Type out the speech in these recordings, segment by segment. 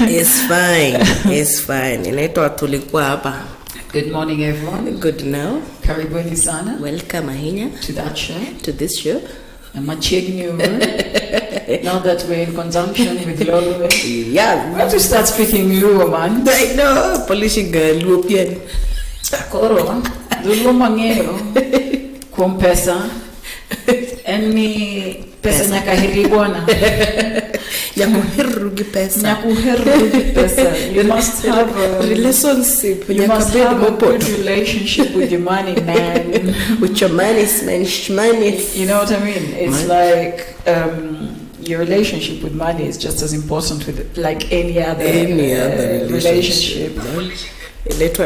It's fine. Inaitwa tulikuwa hapa. Good morning, everyone. Good now. Karibuni sana. Welcome Ahinya to that show. To this show. I'm checking you over. Now that we're in conjunction with Lolo. Yeah. We have to start speaking Luo, man. I know. Polishing Luo pian. Koro. Luo mangeo. Kumpesa. Any pesa nyakahiri bwana. Nyakuherugi pesa. You must have a relationship. You must have a good relationship with your money, man. With your money, money. You know what I mean? It's like your relationship with money is just as important with like any other relationship.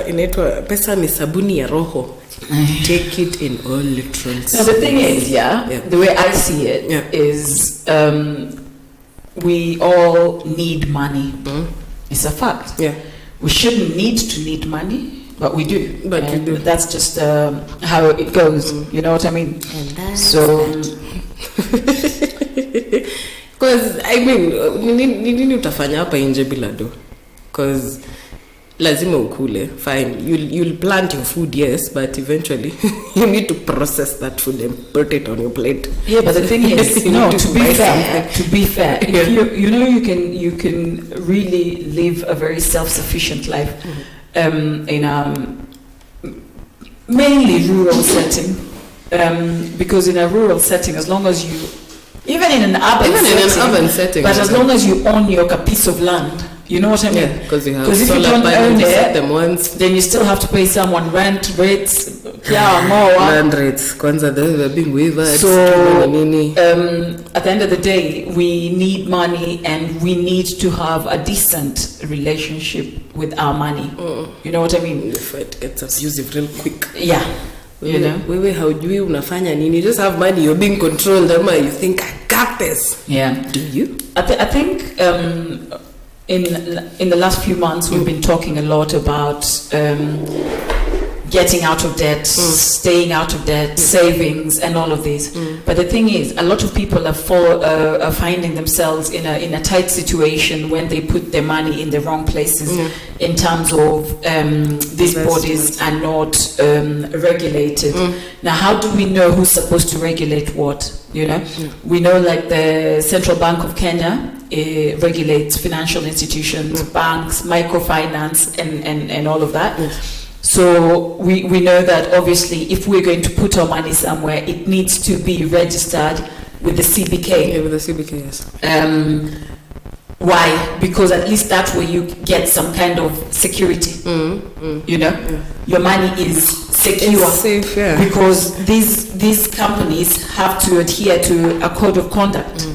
Inaitwa pesa ni sabuni ya roho. Take it in all literal sense. Now the thing is, the way I see it is we all need money. It's a fact. Yeah. We shouldn't need money, but we do. But we do. That's just how it goes. You know what I mean? And that's so because I mean nini utafanya hapa nje bila do? Because lazima ukule, fine, you'll plant your food, yes, but eventually you need to process that food and put it on your plate. Yeah, but the thing is, no, to be fair, if you can really live a very self-sufficient life in a mainly rural setting, because in a rural setting, as long as you even in an urban setting, but as long as you own your piece of land. You know what I mean? Yeah, because if you don't own it, then you still have to pay someone rent rates. Land rates. Kwanza they're being waived. So at the end of the day, we need money and we need to have a decent relationship with our money. You know what I mean? If it gets abusive real quick. Yeah. You know? Wewe haujui unafanya nini? You just have money. You're being controlled. You think I got this. Yeah. Do you? I think. In the last few months, we've been talking a lot about getting out of debt, staying out of debt, savings, and all of these. But the thing is, a lot of people are finding themselves in a tight situation when they put their money in the wrong places in terms of these bodies are not regulated. Now, how do we know who's supposed to regulate what? You know, we know like the Central Bank of Kenya regulates financial institutions, banks, microfinance, and all of that. So we know that obviously if we're going to put our money somewhere, it needs to be registered with the CBK. Yeah, with the CBK, yes. Why? Because at least that way you get some kind of security. You know, your money is secure. It's safe, yeah. Because these companies have to adhere to a code of conduct.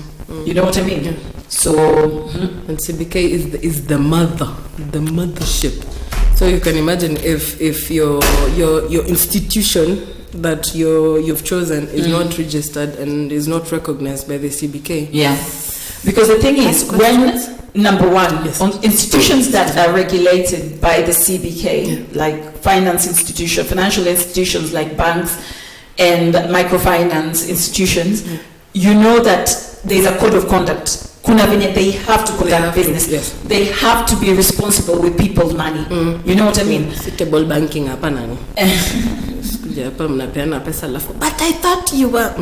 You know what I mean? Yeah. So, and CBK is the mothership. So you can imagine if your institution that you've chosen is not registered and is not recognized by the CBK. Yeah. Because the thing is, when number one, on institutions that are regulated by the CBK, like financial institutions like banks and microfinance institutions, you know that there's a code of conduct. They have to conduct business. Yes. They have to be responsible with people's money. You know what I mean? Suitable banking hapa nani. Hapa mnapeana pesa alafu, but I thought you were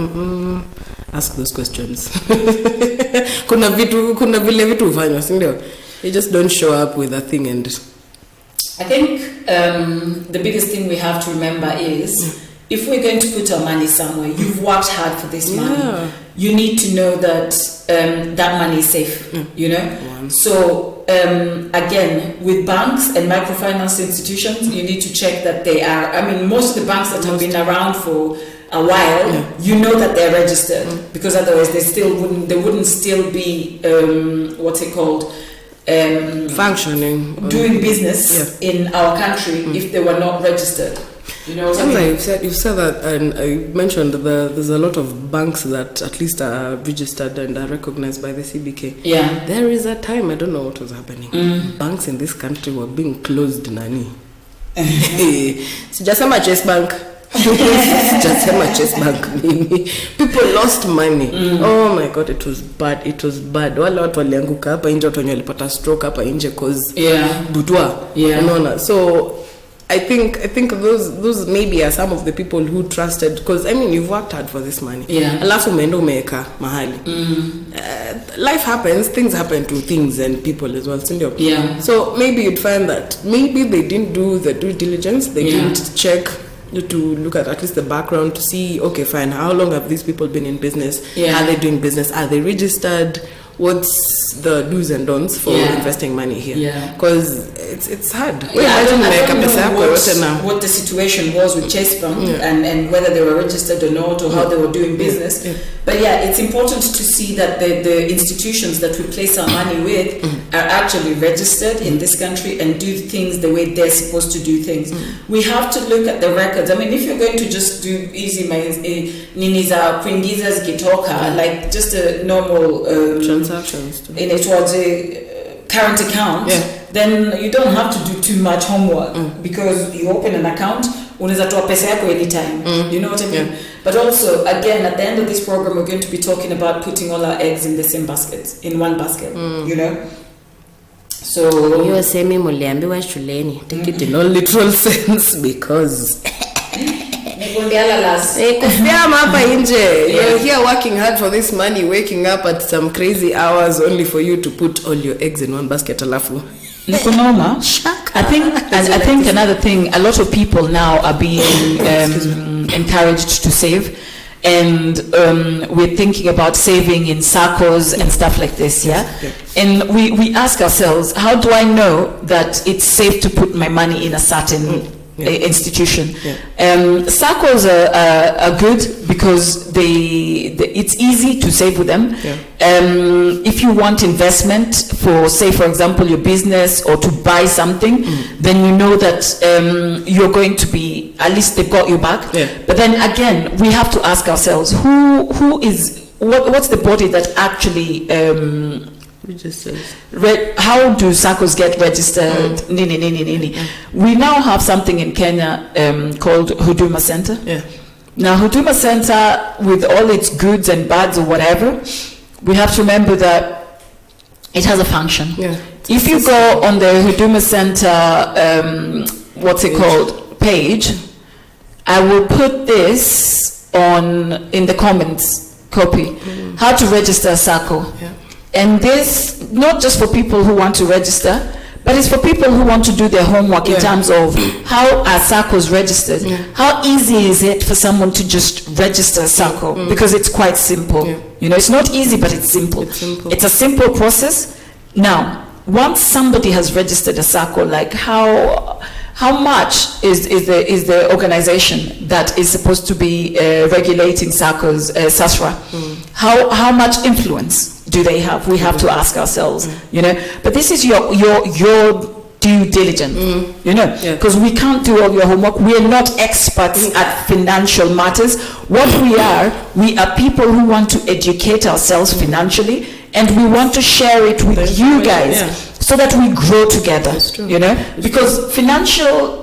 ask those questions. kuna vile vitu hufanywa, si ndio? You just don't show up with a thing. And I think the biggest thing we have to remember is if we're going to put our money somewhere, you've worked hard for this money. You need to know that that money is safe, you know? So, again, with banks and microfinance institutions, you need to check that they are, I mean, most of the banks that have been around for a while, you know that they're registered, because otherwise they wouldn't still be, what's it called? Functioning. Doing business in our country if they were not registered. You know what I mean? You've said that, and I mentioned there's a lot of banks that at least are registered and are recognized by the CBK. Yeah. There is a time, I don't know what was happening. Banks in this country were being closed, nani. Sijasema Chase Bank. Sijasema Chase Bank. People lost money. Oh my God, it was bad. It was bad. Wale watu walianguka hapa nje, watu wenye walipata stroke hapa nje cause butwa. Unaona. So I think those maybe are some of the people who trusted, because I mean you've worked hard for this money. Alafu umeenda umeweka mahali. Life happens, things happen to things and people as well. So maybe you'd find that maybe they didn't do the due diligence, they didn't check to look at least the background to see, okay, fine, how long have these people been in business? Are they doing business? Are they registered? What's the do's and don'ts for investing money here? Because it's hard. I don't know what the situation was with Chase Bank and whether they were registered or not, or how they were doing business. But it's important to see that the institutions that we place our money with are actually registered in this country and do things the way they're supposed to do things. We have to look at the records. I mean, if you're going to just do easy nini za kuingiza zikitoka, like just a normal transactions in it was a current account, then you don't have to do too much homework because you open an account, unaweza toa pesa yako anytime. You know what I mean? But also, again, at the end of this program, we're going to be talking about putting all our eggs in the same basket, in one basket. You know. So you say me muliambiwa shuleni, take it in all literal sense, because you're here working hard for this money, waking up at some crazy hours only for you to put all your eggs in one basket. Alafu I think another thing, a lot of people now are being encouraged to save, and we're thinking about saving in SACCOs and stuff like this, and we ask ourselves, how do I know that it's safe to put my money in a certain institution? SACCOs are good because it's easy to save with them. If you want investment for, say, for example, your business or to buy something, then you know that you're going to be, at least they've got your back. But then again, we have to ask ourselves, what's the body that actually Registers. How do SACCOs get registered? Nini. We now have something in Kenya called Huduma Center. Yeah. Now, Huduma Center, with all its goods and bads or whatever, we have to remember that it has a function. Yeah. If you go on the Huduma Center, page, I will put this in the comments copy, how to register a SACCO. Yeah. And this, not just for people who want to register, but it's for people who want to do their homework in terms of how are SACCOs registered. Yeah. How easy is it for someone to just register a SACCO? Because it's quite simple. Yeah. It's not easy, but it's simple. It's a simple process. Now, once somebody has registered a SACCO, like how much is the organization that is supposed to be regulating SACCOs, SASRA? How much influence do they have? We have to ask ourselves, But this is your due diligence, because we can't do all your homework. We are not experts at financial matters. What we are people who want to educate ourselves financially, and we want to share it with you guys. So that we grow together, because financial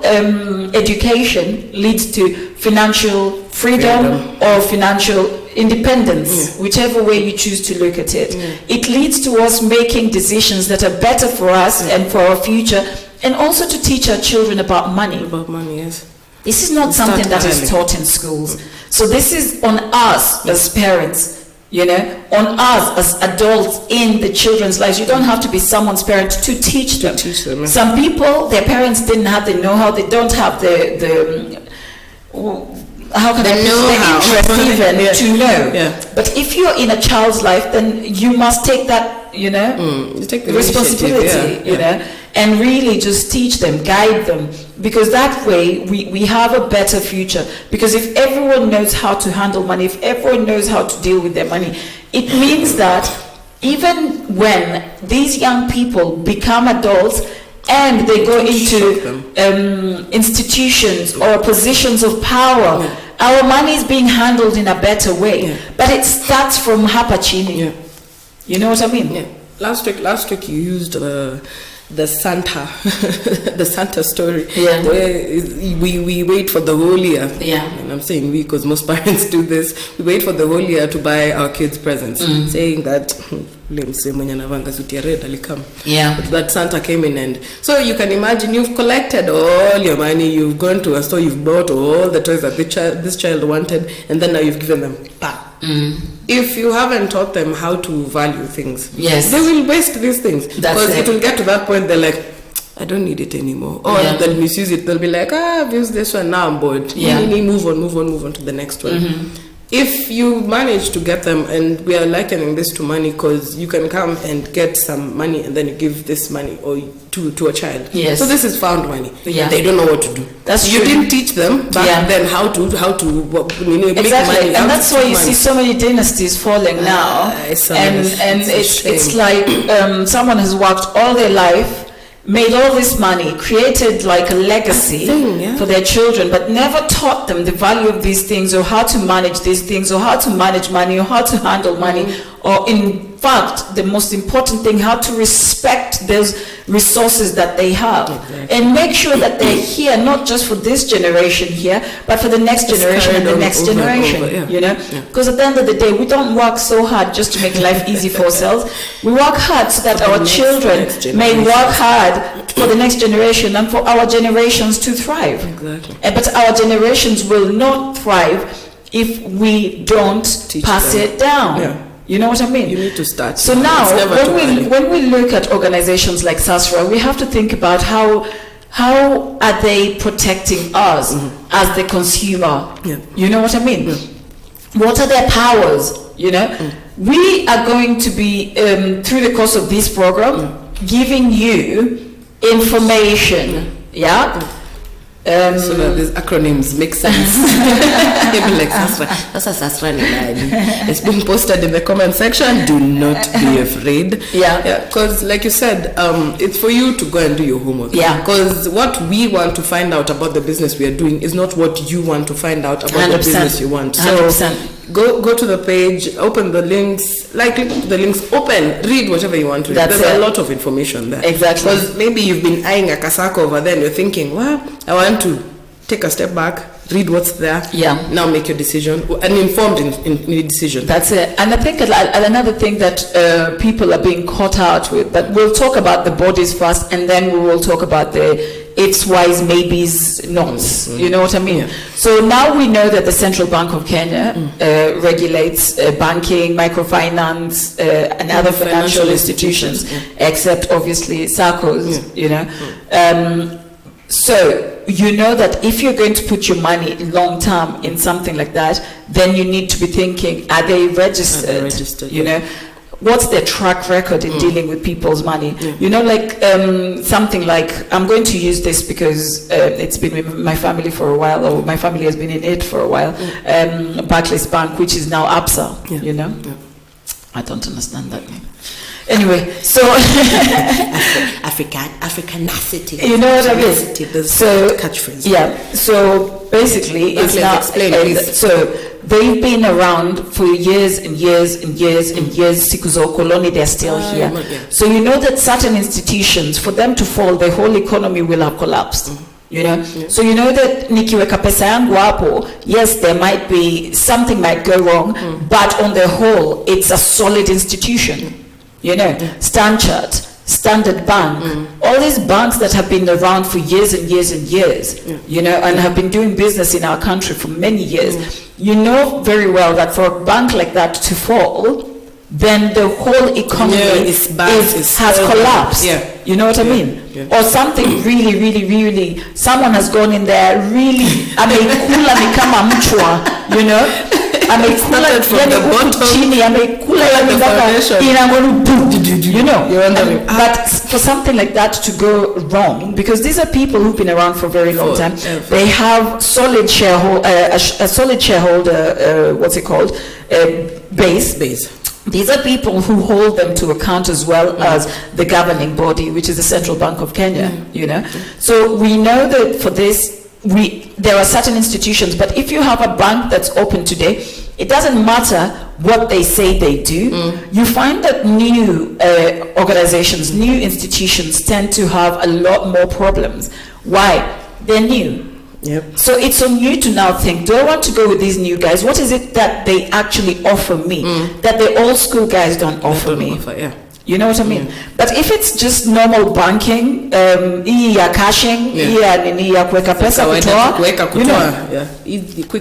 education leads to financial freedom or financial independence, whichever way you choose to look at it. It leads to us making decisions that are better for us and for our future, and also to teach our children about money. Yes. This is not something that is taught in schools. So this is on us as parents. On us as adults in the children's lives. You don't have to be someone's parent to teach them. Some people, their parents didn't have the know-how. They don't have the interest even to know. Yeah. But if you're in a child's life, then you must take that, you take the responsibility, and really just teach them, guide them, because that way we have a better future. Because if everyone knows how to handle money, if everyone knows how to deal with their money, it means that even when these young people become adults and they go into institutions or positions of power, our money is being handled in a better way. But it starts from hapa chini. You know what I mean? Yeah. Last week you used the Santa, the Santa story. Yeah. Where we wait for the whole year. Yeah. And I'm saying we, because most parents do this. We wait for the whole year to buy our kids presents, saying that that Santa came in, and so you can imagine you've collected all your money, you've gone to a store, you've bought all the toys that this child wanted, and then now you've given them back. If you haven't taught them how to value things, they will waste these things, because it will get to that point they're like, I don't need it anymore, or they'll misuse it. They'll be like, I've used this one, now I'm bored. Move on to the next one. If you manage to get them, and we are likening this to money, because you can come and get some money and then you give this money or to a child. Yes. So this is found money. Yeah. They don't know what to do. That's you true. didn't teach them back then how to make money. And that's why you see so many dynasties falling now. It's like someone has worked all their life, made all this money, created like a legacy for their children, but never taught them the value of these things, or how to manage these things, or how to manage money, or how to handle money, or in fact, the most important thing, how to respect those resources that they have, and make sure that they're here, not just for this generation here, but for the next generation and the next generation, because at the end of the day, we don't work so hard just to make life easy for ourselves. We work hard so that our children may work hard for the next generation and for our generations to thrive. But our generations will not thrive if we don't pass it down. You know what I mean? You need to start. So now, when we look at organizations like SASRA, we have to think about how are they protecting us as the consumer? You know what I mean? What are their powers? We are going to be, through the course of this program, giving you information. So that these acronyms make sense. It's been posted in the comment section. Do not be afraid. Because like you said, it's for you to go and do your homework. Because what we want to find out about the business we are doing is not what you want to find out about 100%. The business you want. So Go to the page, open the links, open, read whatever you want to read. There's a lot of information there. Exactly. Because maybe you've been eyeing a casaco over there and you're thinking, well, I want to take a step back, read what's there. Yeah. Now make your decision, an informed decision. That's it. And I think another thing that people are being caught out with, but we'll talk about the bodies first, and then we will talk about the it's wise, maybes, nots. You know what I mean? Yeah. So now we know that the Central Bank of Kenya regulates banking, microfinance, and other financial institutions, except obviously SACCOs, you know. So you know that if you're going to put your money long term in something like that, then you need to be thinking, are they registered? You know, what's their track record in dealing with people's money? You know, like something like, I'm going to use this because it's been with my family for a while, or my family has been in it for a while. Barclays Bank, which is now ABSA, you know. I don't understand that name. Anyway, so Africanacity. You know what I mean? So catchphrase. Yeah. So basically, it's now. So they've been around for years and years and years and years. Siku za ukoloni, they're still here. So you know that certain institutions, for them to fall, the whole economy will have collapsed. You know, so you know that nikiweka pesa yangu hapo, yes, there might be something might go wrong, but on the whole, it's a solid institution. You know, Stanchart, Standard Bank, all these banks that have been around for years and years and years, you know, and have been doing business in our country for many years. You know very well that for a bank like that to fall, then the whole economy has collapsed. You know what I mean? Or something really, someone has gone in there, really, amekula ni kama mchwa, you know? Amekula chini, amekula you know? But for something like that to go wrong, because these are people who've been around for a very long time, they have solid shareholder, a solid shareholder, what's it called? Base. These are people who hold them to account as well as the governing body, which is the Central Bank of Kenya, you know. So we know that for this, there are certain institutions, but if you have a bank that's open today, it doesn't matter what they say they do. You find that new organizations, new institutions tend to have a lot more problems. Why? They're new. So it's on you to now think, do I want to go with these new guys? What is it that they actually offer me that the old school guys don't offer me? You know what I mean? But if it's just normal banking, hii ya cashing, hii ya nini ya kuweka pesa kutoa, you know,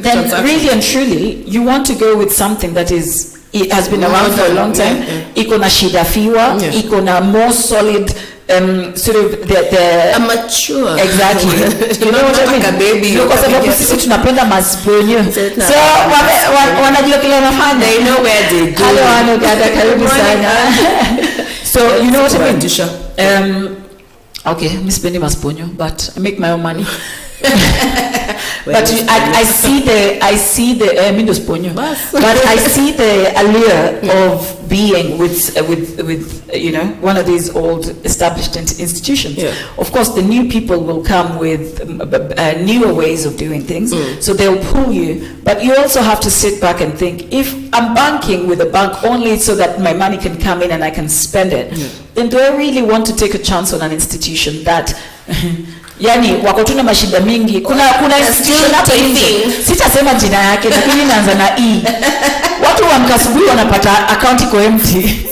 then really and truly, you want to go with something that it has been around for a long time. Iko na shida fiwa, iko na more solid, sort of the mature. Exactly. You know what I mean? Like a baby. Kwa sababu sisi tunapenda masponyo. So wanajua kile wanafanya. They know where they go. Hello, dada, karibu sana. So you know what I mean? Okay, Miss Benny masponyo, but I make my own money. But I see the Windows ponyo, but I see the allure of being with you know, one of these old established institutions. Of course, the new people will come with newer ways of doing things, so they'll pull you. But you also have to sit back and think: if I'm banking with a bank only so that my money can come in and I can spend it, then do I really want to take a chance on an institution that yani wako tuna mashida mingi? Kuna institution hapa hivi, sitasema jina yake, lakini inaanza na E. Watu wa asubuhi wanapata account iko empty.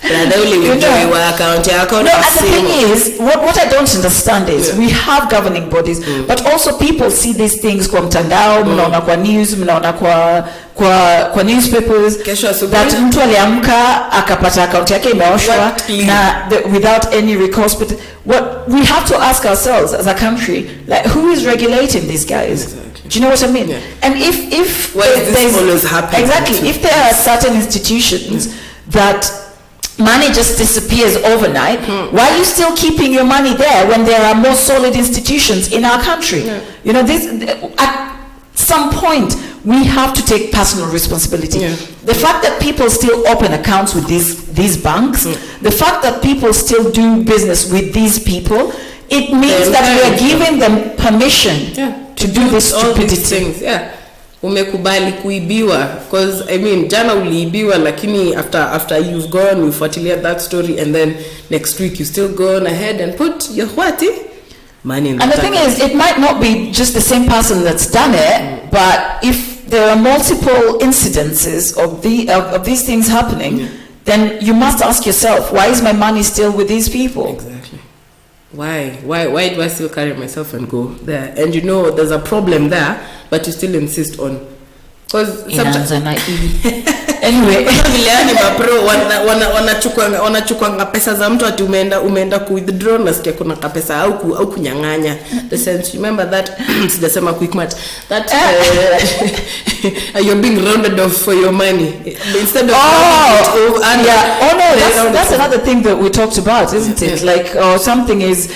And the thing is, what I don't understand is we have governing bodies, but also people see these things kwa mtandao, mnaona kwa news, mnaona kwa newspapers, that mtu aliamka akapata account yake imeoshwa na without any recourse. But what we have to ask ourselves as a country, like, who is regulating these guys? Exactly. Do you know what I mean? And if this always happens, exactly, if there are certain institutions that money just disappears overnight, why are you still keeping your money there when there are more solid institutions in our country? You know, this at some point we have to take personal responsibility. The fact that people still open accounts with these banks, the fact that people still do business with these people, it means that we are giving them permission to do this stupidity. umekubali kuibiwa, because I mean jana uliibiwa, lakini after you've gone, you fuatilia that story, and then next week you still go on ahead and put your money in the And the thing is, it might not be just the same person that's done it, but if there are multiple incidences of these things happening, then you must ask yourself, why is my money still with these people? Exactly. Why do I still carry myself and go there? And you know there's a problem there, but you still insist on, because anyway, miliani mapro wanachukua pesa za mtu ati umeenda ku withdraw na sikia kuna pesa au kunyang'anya. The sense, remember that sijasema quick match that you're being rounded off for your money instead of that's another thing that we talked about, isn't it? Like something is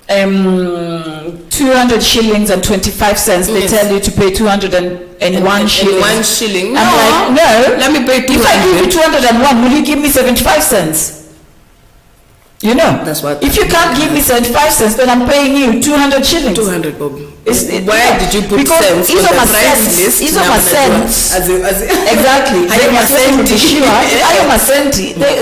200 shillings and 25 cents. They tell you to pay 201 shillings. 1 shilling. I'm like, no. Let me pay 200. If I give you 201, will you give me 75 cents? You know, that's what. If you can't give me 75 cents, then I'm paying you 200 shillings. 200 bob. Why did you put because cents on the price list? These are my cents. Exactly.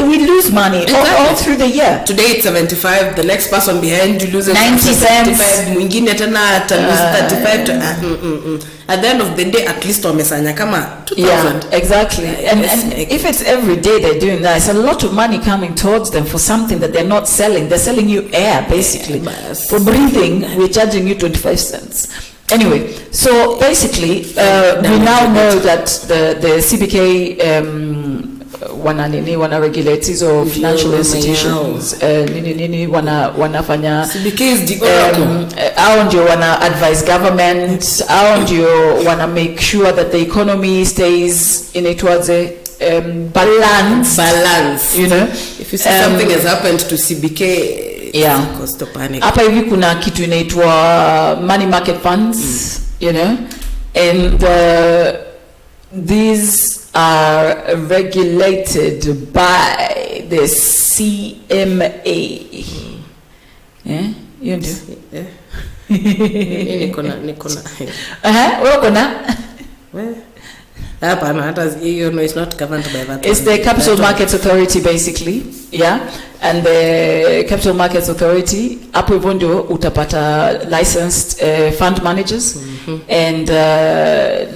We lose money all through the year. Today it's 75. The next person behind you loses 90 cents. Mwingine tena lose 35. At the end of the day, at least wamesanya kama 2,000. Yeah, exactly. And if it's every day they're doing that, it's a lot of money coming towards them for something that they're not selling. They're selling you air, basically. For breathing, we're charging you 25 cents. Anyway, so basically, we now know that the CBK wana regulators or financial institutions wanafanya CBK is the oracle. Hao ndio wana advise government, hao ndio wana make sure that the economy stays in balance, you know. If you see something has happened to CBK, cause to panic. Hapa hivi kuna kitu inaitwa money market funds, you know, and these are regulated by the CMA. You do. Nikona. Well, it's not governed by that. It's the Capital Markets Authority, basically, and the Capital Markets Authority, hapo hivyo ndio utapata licensed fund managers and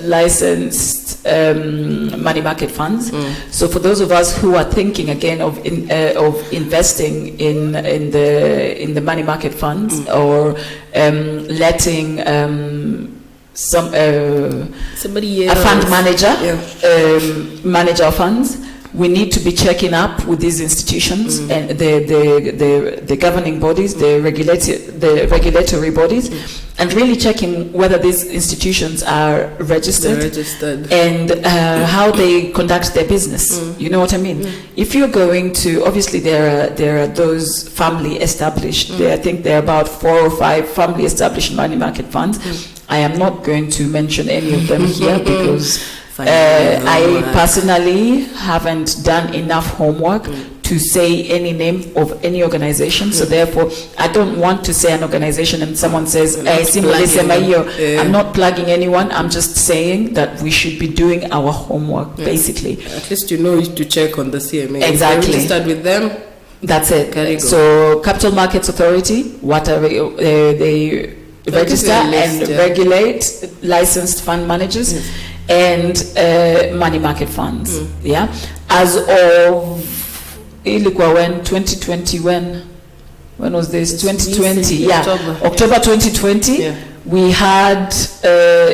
licensed money market funds. So for those of us who are thinking again of investing in the money market funds or letting somebody a fund manager manage our funds, we need to be checking up with these institutions and the governing bodies, the regulatory bodies, and really checking whether these institutions are registered and how they conduct their business. You know what I mean? If you're going to, obviously there are those family established. I think there are about 4 or 5 family established money market funds. I am not going to mention any of them here because I personally haven't done enough homework to say any name of any organization. So therefore, I don't want to say an organization and someone says, I'm not plugging anyone. I'm just saying that we should be doing our homework, basically. At least you know to check on the CMA. Exactly. If you registered with them, that's it. So Capital Markets Authority, whatever they register and regulate licensed fund managers and money market funds. As of ilikuwa when 2020 when was this? 2020. October 2020. We had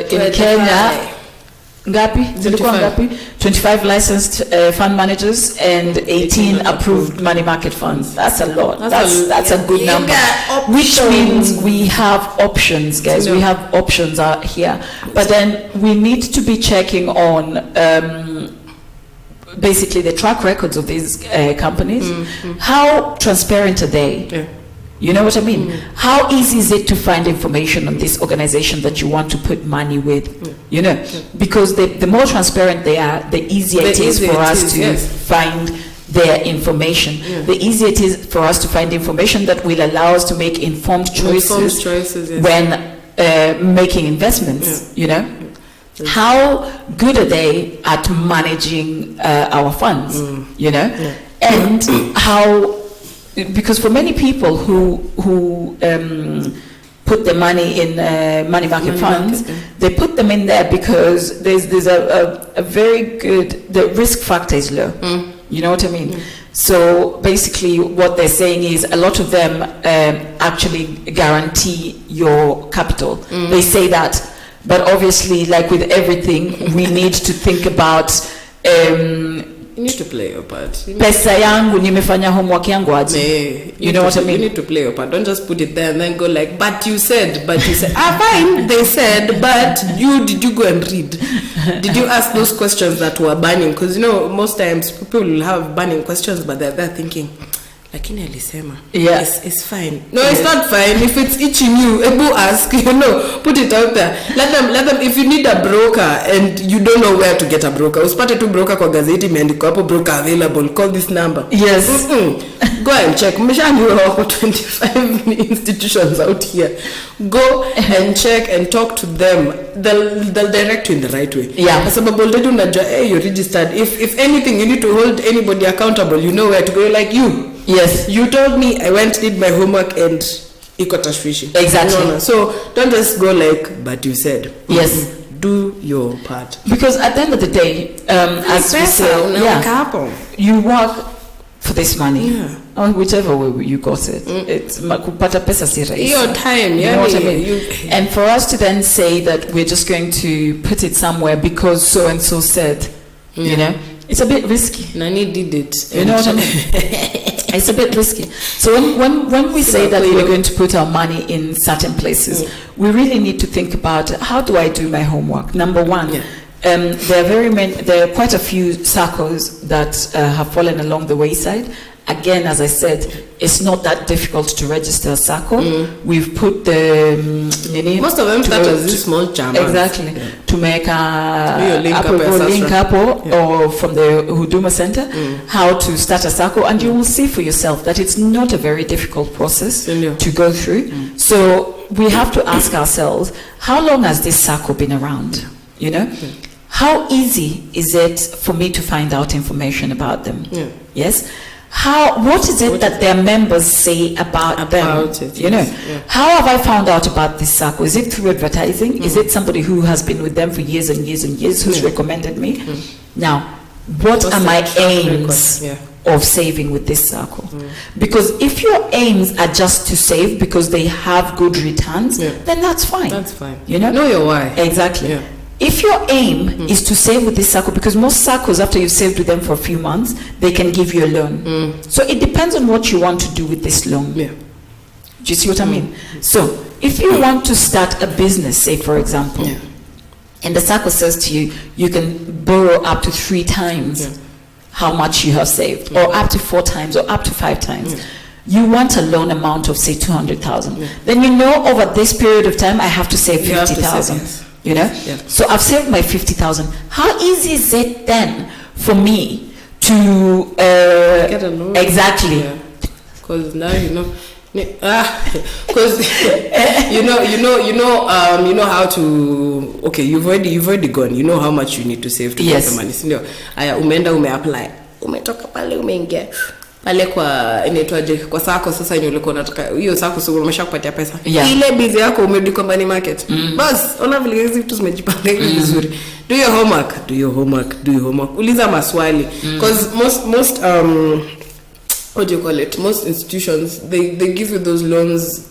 in Kenya ngapi? 25 licensed fund managers and 18 approved money market funds. That's a lot. That's a good number. Which means we have options, guys. We have options out here. But then we need to be checking on basically the track records of these companies. How transparent are they? You know what I mean? How easy is it to find information on this organization that you want to put money with? You know, because the more transparent they are, the easier it is for us to find their information. The easier it is for us to find information that will allow us to make informed choices when making investments, you know? how good are they at managing our funds, you know? Yeah. And how, because for many people who put their money in money market funds, they put them in there because there's a very good, the risk factor is low. You know what I mean? So basically what they're saying is a lot of them actually guarantee your capital. They say that, but obviously, like with everything, we need to think about you need to play your part. Pesa yangu nimefanya homework yangu aje. You know what I mean? You need to play your part. Don't just put it there and then go like, but you said. Fine, they said, but did you go and read? Did you ask those questions that were burning? Because, you know, most times people will have burning questions, but they're there thinking, lakini alisema. Yeah. It's fine. No, it's not fine. If it's itching you, Ebu ask, you know, put it out there. Let them, if you need a broker and you don't know where to get a broker, usipate tu broker kwa gazeti imeandikwa hapo broker available, call this number. Yes. Go and check. Mmeshaambiwa wako 25 institutions out here. Go and check and talk to them. They'll direct you in the right way. Yeah. Sababu already unajua, hey, you're registered. If anything, you need to hold anybody accountable. You know where to go. You're like you. Yes. You told me, I went, did my homework, and iko tashwishi. Exactly. No. So don't just go like, but you said. Yes. Do your part. Because at the end of the day, as we say, you work for this money. Yeah. Or whichever way you got it. It's kupata pesa si rahisi. Your time, yeah. You know what I mean? And for us to then say that we're just going to put it somewhere because so and so said, you know, it's a bit risky. Nani did it. You know what I mean? It's a bit risky. So when we say that we're going to put our money in certain places, we really need to think about how do I do my homework. Number one, there are quite a few SACCOs that have fallen along the wayside. Again, as I said, it's not that difficult to register a SACCO. We've put the most of them start as this small chama. Exactly. Yeah. To make a link up or from the Huduma Center, how to start a SACCO, and you will see for yourself that it's not a very difficult process to go through. So we have to ask ourselves, how long has this SACCO been around? You know? How easy is it for me to find out information about them? Yes? What is it that their members say about them? You know, how have I found out about this SACCO? Is it through advertising? Is it somebody who has been with them for years and years and years who's recommended me? Now, what are my aims of saving with this SACCO? Because if your aims are just to save because they have good returns, then that's fine. That's fine. You know your why. Exactly. Yeah. If your aim is to save with this SACCO, because most SACCOs, after you've saved with them for a few months, they can give you a loan. So it depends on what you want to do with this loan. Do you see what I mean? So if you want to start a business, say for example, and the SACCO says to you, you can borrow up to 3 times how much you have saved, or up to 4 times, or up to 5 times. You want a loan amount of say 200,000. Then you know over this period of time I have to save 50,000. You know, so I've saved my 50,000. How easy is it then for me to get a loan? Exactly. Because now you know, because you know how to. Okay, you've already gone. You know how much you need to save to get the money. Sindio? Aya, umeenda umeapply, umetoka pale umeingia pale kwa inaitwaje kwa SACCO sasa yenye ulikuwa unataka hiyo SACCO sio umeshakupatia pesa ile busy yako umerudi kwa money market bas ona vile hizi vitu zimejipanga hivi vizuri. Do your homework uliza maswali because most what do you call it, most institutions they give you those loans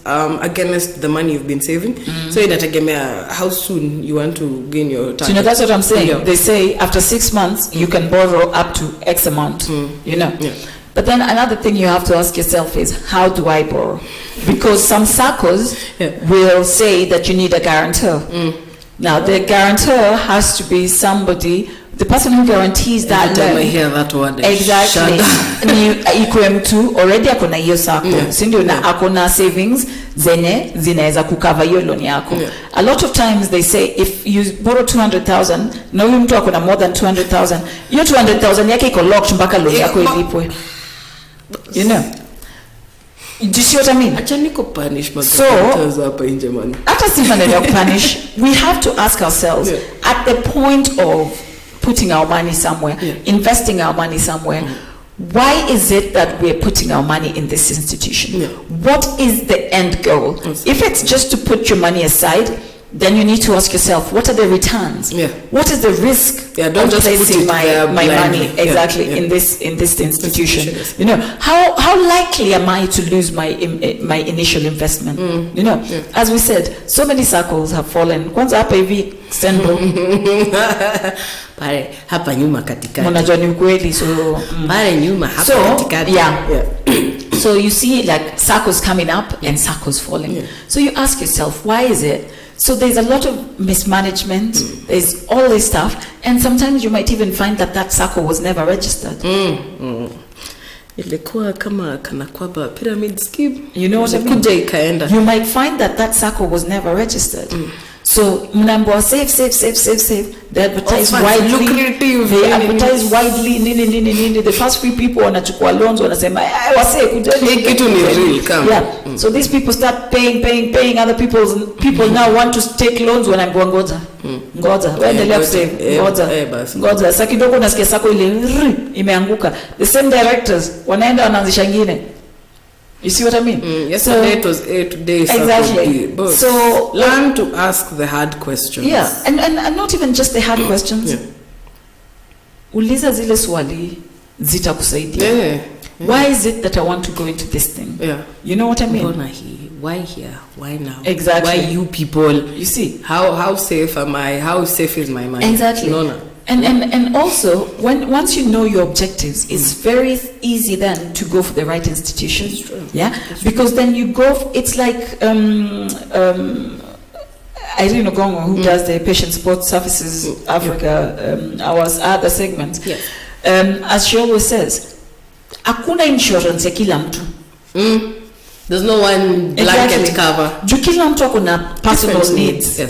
against the money you've been saving. So inategemea how soon you want to gain your target. So you know, that's what I'm saying. They say after 6 months you can borrow up to X amount. You know. But then another thing you have to ask yourself is, how do I borrow? Because some SACCOs will say that you need a guarantor. Now, the guarantor has to be somebody, the person who guarantees that loan. I hear that word. Exactly. Ni already akona hiyo SACCO. Sindio na akona savings zenye zinaweza kukava hiyo loan yako. A lot of times they say if you borrow 200,000, na huyu mtu akona more than 200,000, hiyo 200,000 yake iko locked mpaka loan yako ilipwe. You know. Do you see what I mean? Acha niko punish So, hapa nje man. after Stephen punish, we have to ask ourselves, at the point of putting our money somewhere, investing our money somewhere, why is it that we're putting our money in this institution? What is the end goal? If it's just to put your money aside, then you need to ask yourself, what are the returns? What is the risk don't of just placing put it my money in this institution? You know, how likely am I to lose my initial investment? You know, as we said, so many circles have fallen. Kwanza hapa hivi Stenbo. Pare hapa nyuma katikati. Mnajua ni ukweli, so pare nyuma hapa katikati. So you see like circles coming up and circles falling. So you ask yourself, why is it? So there's a lot of mismanagement, there's all this stuff, and sometimes you might even find that circle was never registered. Ilikuwa kama kana kwamba pyramid scheme. You know what I mean? Kuja ikaenda. You might find that circle was never registered. So mnambo save. They advertise widely. They advertise widely. Nini. The first few people wanachukua loans wanasema wase kujeni kitu ni real kama. So these people start paying. Other people now want to take loans when I'm going ngoja. Waendelea kusave. Ngoja. Sasa kidogo nasikia sako ile imeanguka. The same directors wanaenda wanaanzisha nyingine. You see what I mean? Yesterday it was A, today exactly. So learn to ask the hard questions. And not even just the hard questions. Uliza zile swali zitakusaidia. Why is it that I want to go into this thing? You know what I mean? Why here? Why now? Exactly. Why you people? You see? How safe am I? How safe is my money? Exactly. No. And also, once you know your objectives, it's very easy then to go for the right institution. Because then you go. It's like Irene Ogongo, who does the Patient Support Services Africa, our other segment. As she always says, hakuna insurance ya kila mtu. There's no one blanket cover. Juu kila mtu akuna personal needs.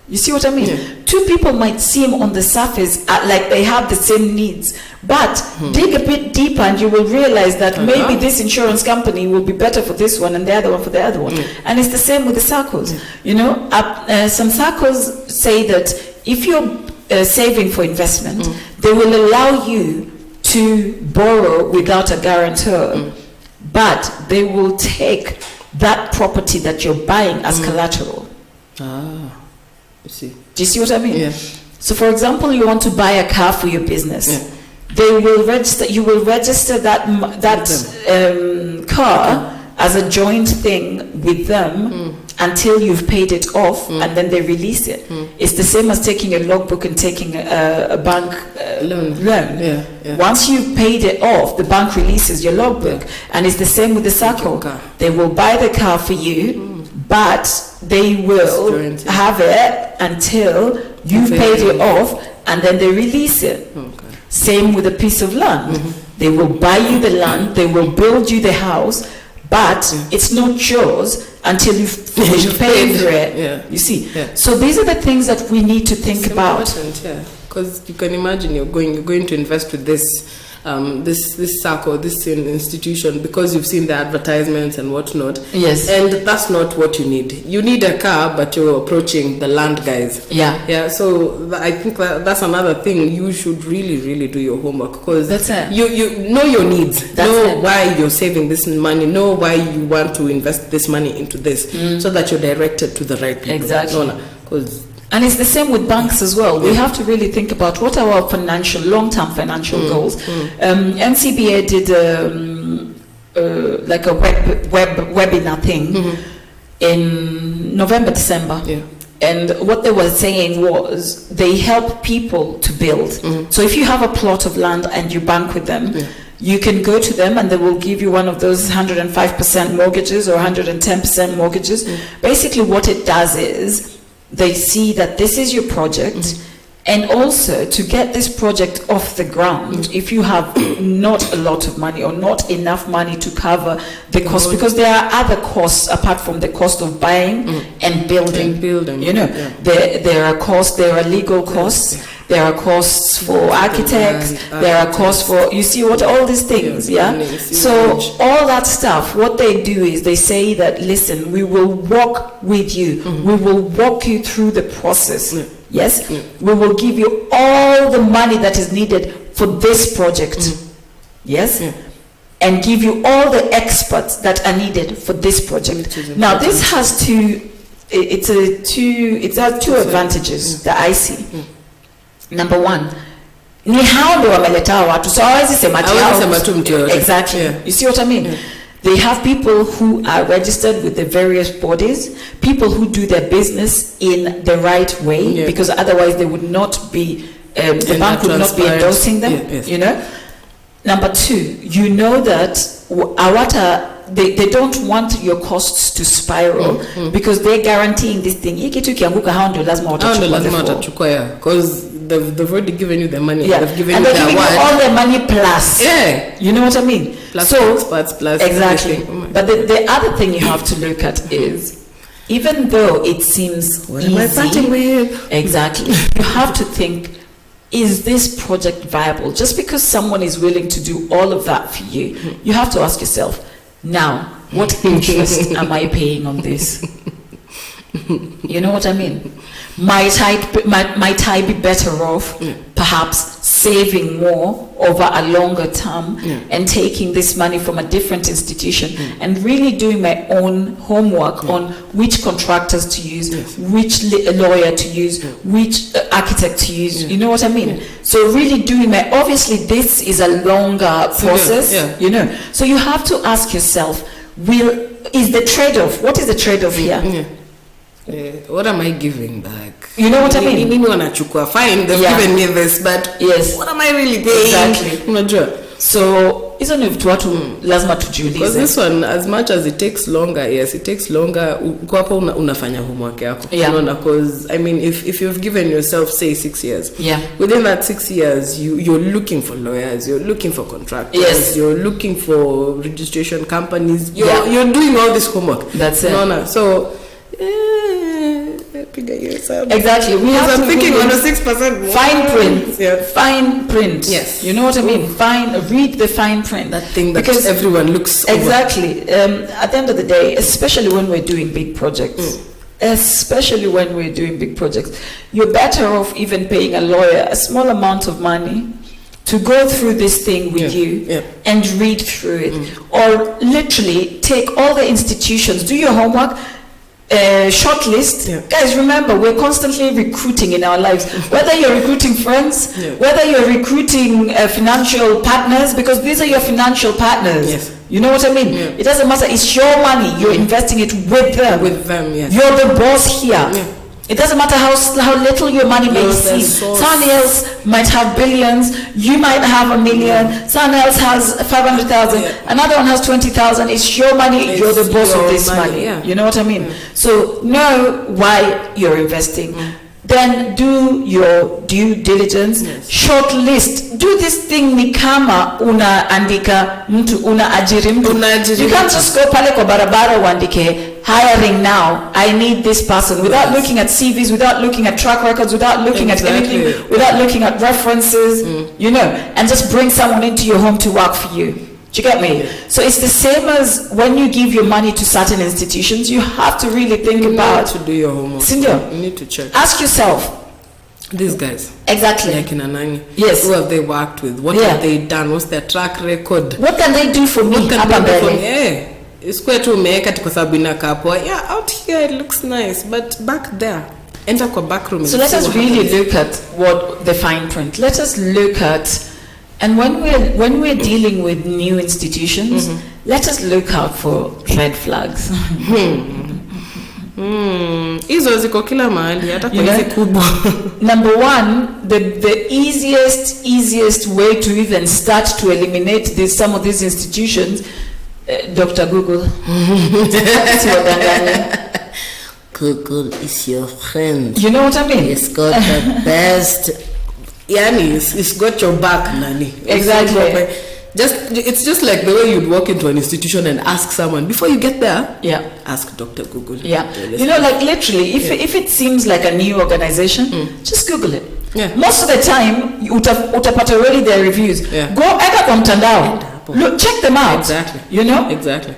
You see what I mean? Two people might seem on the surface like they have the same needs, but dig a bit deeper and you will realize that maybe this insurance company will be better for this one and the other one for the other one. And it's the same with the circles. You know, some circles say that if you're saving for investment, they will allow you to borrow without a guarantor, but they will take that property that you're buying as collateral. See. Do you see what I mean? So for example, you want to buy a car for your business. They will register. You will register that car as a joint thing with them until you've paid it off, and then they release it. It's the same as taking a logbook and taking a bank loan. Once you've paid it off, the bank releases your logbook, and it's the same with the circle. They will buy the car for you. But they will have it until you've paid it off, and then they release it. Same with a piece of land. They will buy you the land, they will build you the house, but it's not yours until you've finished paying for it. You see? So these are the things that we need to think about. Because you can imagine you're going to invest with this circle, this institution, because you've seen the advertisements and whatnot. And that's not what you need. You need a car, but you're approaching the land guys. So I think that's another thing. You should really do your homework, because you know your needs. Know why you're saving this money. Know why you want to invest this money into this, so that you're directed to the right people. Exactly. And it's the same with banks as well. We have to really think about what are our long-term financial goals. NCBA did like a webinar thing in November, December. And what they were saying was they help people to build. So if you have a plot of land and you bank with them, you can go to them and they will give you one of those 105% mortgages or 110% mortgages. Basically what it does is, they see that this is your project, and also to get this project off the ground, if you have not a lot of money or not enough money to cover the cost, because there are other costs apart from the cost of buying and building. You know, there are costs, there are legal costs, there are costs for architects, there are costs for, you see what, all these things, So all that stuff, what they do is they say that, listen, we will walk with you. We will walk you through the process. Yes? We will give you all the money that is needed for this project. Yes? And give you all the experts that are needed for this project. Now, this has two advantages that I see. Number one, ni hao ndio wameleta watu, so hawezi sema tu mtu yoyote. Exactly. You see what I mean? They have people who are registered with the various bodies, people who do their business in the right way, because otherwise they would not be, the bank would not be endorsing them, you know. Number two, you know that they don't want your costs to spiral because they're guaranteeing this thing. Because they've already given you the money. They've given you all the money plus. You know what I mean? Plus experts, plus exactly. But the other thing you have to look at is, even though it seems easy, exactly, you have to think, is this project viable? Just because someone is willing to do all of that for you, you have to ask yourself, now, what interest am I paying on this? You know what I mean? Might I be better off perhaps saving more over a longer term and taking this money from a different institution and really doing my own homework on which contractors to use, which lawyer to use, which architect to use, you know what I mean? So really doing obviously this is a longer process, you know, so you have to ask yourself, is the trade-off, what is the trade-off here? What am I giving back? You know what I mean? Fine, they've given me this, but what am I really paying? Exactly. So, isn't it watu lazima tujiulize? Because this one, as much as it takes longer, it takes longer. Unafanya homework yako. Because I mean, if you've given yourself, say, 6 years, within that 6 years, you're looking for lawyers, you're looking for contractors, you're looking for registration companies, you're doing all this homework. That's it. So. Exactly. We have to thinking on a 6% fine print. Fine print. Yes. You know what I mean? Read the fine print. That thing that everyone looks over. Exactly. At the end of the day, especially when we're doing big projects, you're better off even paying a lawyer a small amount of money to go through this thing with you and read through it, or literally take all the institutions, do your homework. Shortlist. Guys, remember, we're constantly recruiting in our lives, whether you're recruiting friends, whether you're recruiting financial partners, because these are your financial partners. You know what I mean? It doesn't matter, it's your money, you're investing it with them. You're the boss here. It doesn't matter how little your money may seem. Someone else might have billions, you might have $1 million, someone else has 500,000, another one has 20,000. It's your money, you're the boss of this money. You know what I mean? So know why you're investing. Then do your due diligence, shortlist. Do this thing ni kama unaandika mtu, unaajiri mtu. You can't just go pale kwa barabara uandike hiring now, I need this person, without looking at CVs, without looking at track records, without looking at anything, without looking at references, you know, and just bring someone into your home to work for you. Do you get me? So it's the same as when you give your money to certain institutions, you have to really think about to do your homework. Sindio, you need to check. Ask yourself. These guys. Exactly. Like in Anani. Yes. Who have they worked with? What have they done? What's their track record? What can they do for me? What can they do for me? It's quite to make it because I've been a couple. Out here it looks nice, but back there, enter the back room. So let us really look at what the fine print. Let us look at, and when we're dealing with new institutions, let us look out for red flags. Hizo ziko kila mahali, hata kwa hizi kubwa. Number one, the easiest way to even start to eliminate some of these institutions, Dr. Google. Google is your friend. You know what I mean? It's got the best. It's got your back, Nani. Exactly. It's just like the way you'd walk into an institution and ask someone before you get there. Ask Dr. Google. You know, like literally, if it seems like a new organization, just Google it. Yeah. Most of the time utapata already their reviews. Yeah. Go eka kwa mtandao. Look, check them out. Exactly. You know? Exactly.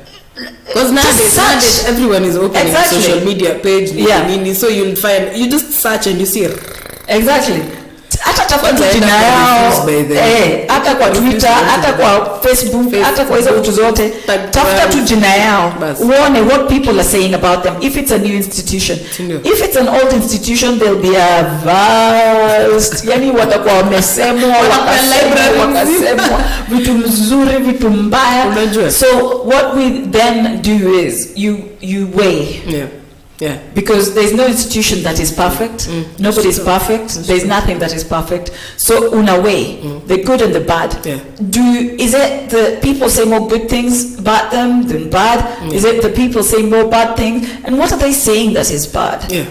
Because nowadays everyone is opening a social media page. Yeah. So you'll find, you just search and you see. Exactly. Hata tafuta jina yao, hata kwa Twitter, hata kwa Facebook, hata kwa hizo vitu zote, tafuta tu jina yao, uone what people are saying about them. If it's a new institution, if it's an old institution, there'll be a vast, yani watakuwa wamesemwa, wakasemwa, vitu mzuri, vitu mbaya. So what we then do is, you weigh. Yeah. Because there's no institution that is perfect. Nobody is perfect. There's nothing that is perfect. So in a way, the good and the bad. Yeah. Is it the people say more good things about them than bad? Is it the people say more bad things? And what are they saying that is bad? Yeah.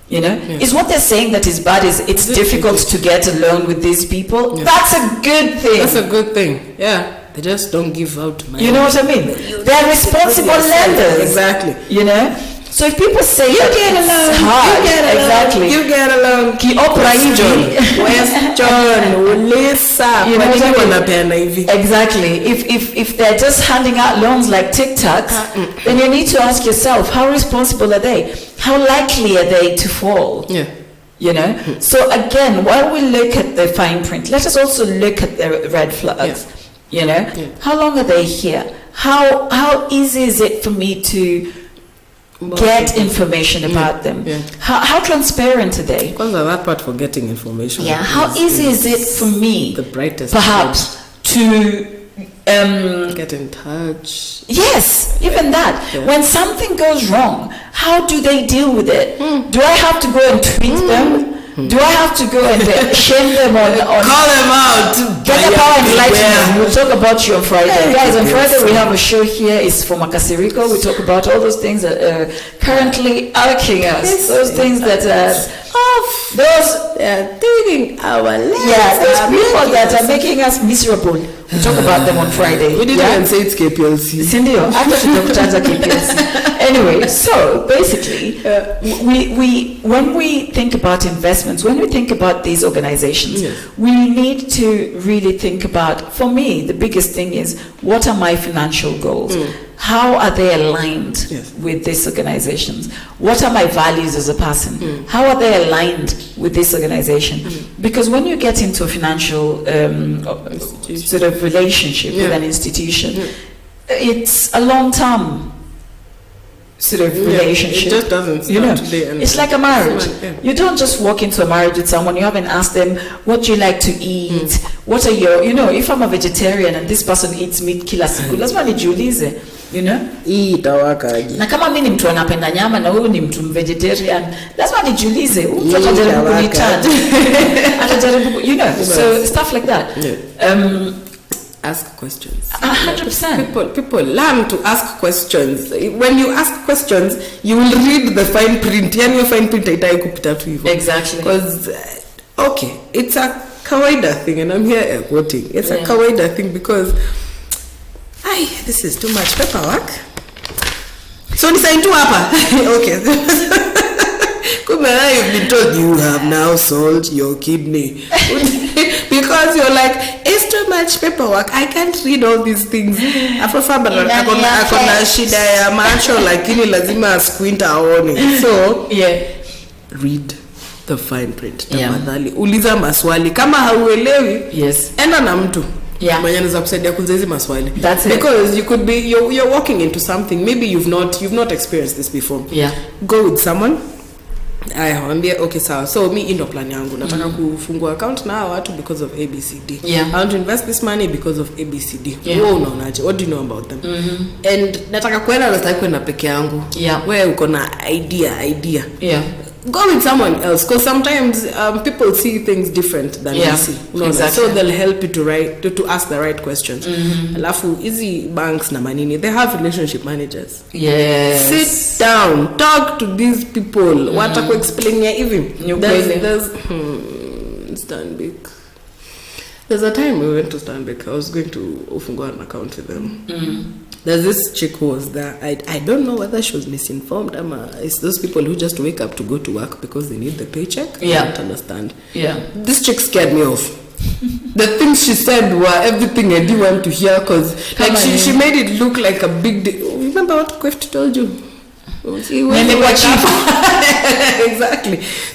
You know, is what they're saying that is bad is it's difficult to get along with these people. Yeah. That's a good thing. That's a good thing. Yeah. They just don't give out money. You know what I mean? They're responsible lenders. Exactly. You know? So if people say you get along, exactly, you get along, exactly. If they're just handing out loans like TikToks, then you need to ask yourself, how responsible are they? How likely are they to fall? Yeah. You know. So again, while we look at the fine print, let us also look at the red flags. Yeah. You know, how long are they here? How easy is it for me to get information about them? Yeah. How transparent are they? Because of that part for getting information. Yeah. How easy is it for me, the brightest perhaps, to get in touch? Yes, even that. Yeah. When something goes wrong, how do they deal with it? Do I have to go and tweet them? Do I have to go and shame them on call them out? Get the power and enlightenment. We'll talk about you on Friday. Guys, on Friday we have a show here. It's for Makasiriko. We talk about all those things that are currently irking us. Those things that those taking our lives. Yeah, those people that are making us miserable. We'll talk about them on Friday. We didn't even say it's KPLC. Sindio, after KPLC. Anyway, so basically, when we think about investments, when we think about these organizations, we need to really think about, for me, the biggest thing is, what are my financial goals? How are they aligned with these organizations? What are my values as a person? How are they aligned with this organization? Because when you get into a financial sort of relationship with an institution, it's a long-term sort of relationship. It just doesn't start today. It's like a marriage. You don't just walk into a marriage with someone, you haven't asked them, what do you like to eat? What are your, if I'm a vegetarian and this person eats meat kila siku, lazima nijiulize, na kama mimi ni mtu anapenda nyama na huyu ni mtu vegetarian, lazima nijiulize, atajaribu kunitanda, atajaribu, so stuff like that. Ask questions. 100%. People learn to ask questions. When you ask questions, you will read the fine print. Your fine print kupita tu hivyo. Exactly. Because it's a kawaida thing, and I'm here quoting. It's a kawaida thing because this is too much paperwork. So decide to hapa. Okay. You've been told you have now sold your kidney. Because you're like, it's too much paperwork. I can't read all these things. AfroFabb akona shida ya macho lakini lazima squint aone. So, read the fine print. Tafadhali. Uliza maswali. Kama hauelewi, enda na mtu. Mwenye anaweza kusaidia kuuliza hizo maswali. That's it. Because you could be you're walking into something maybe you've not experienced this before. Go with someone. Okay, so me indo plan yangu nataka kufungua account na watu because of ABCD. I want to invest this money because of ABCD. Wewe unaonaje? What do you know about them? And nataka kwenda peke yangu. Wewe uko na idea. Go with someone else, because sometimes people see things different than we see. Exactly. So they'll help you to ask the right questions. Alafu easy banks na manini, they have relationship managers. Sit down, talk to these people. Wataku explain ya hivi. There's Stanbic. There's a time we went to Stanbic. I was going to open an account with them. There's this chick who was there. I don't know whether she was misinformed. It's those people who just wake up to go to work because they need the paycheck. Yeah. I don't understand. Yeah. This chick scared me off. The things she said were everything I didn't want to hear, because like she made it look like a big deal. Remember what Quift told you? Exactly.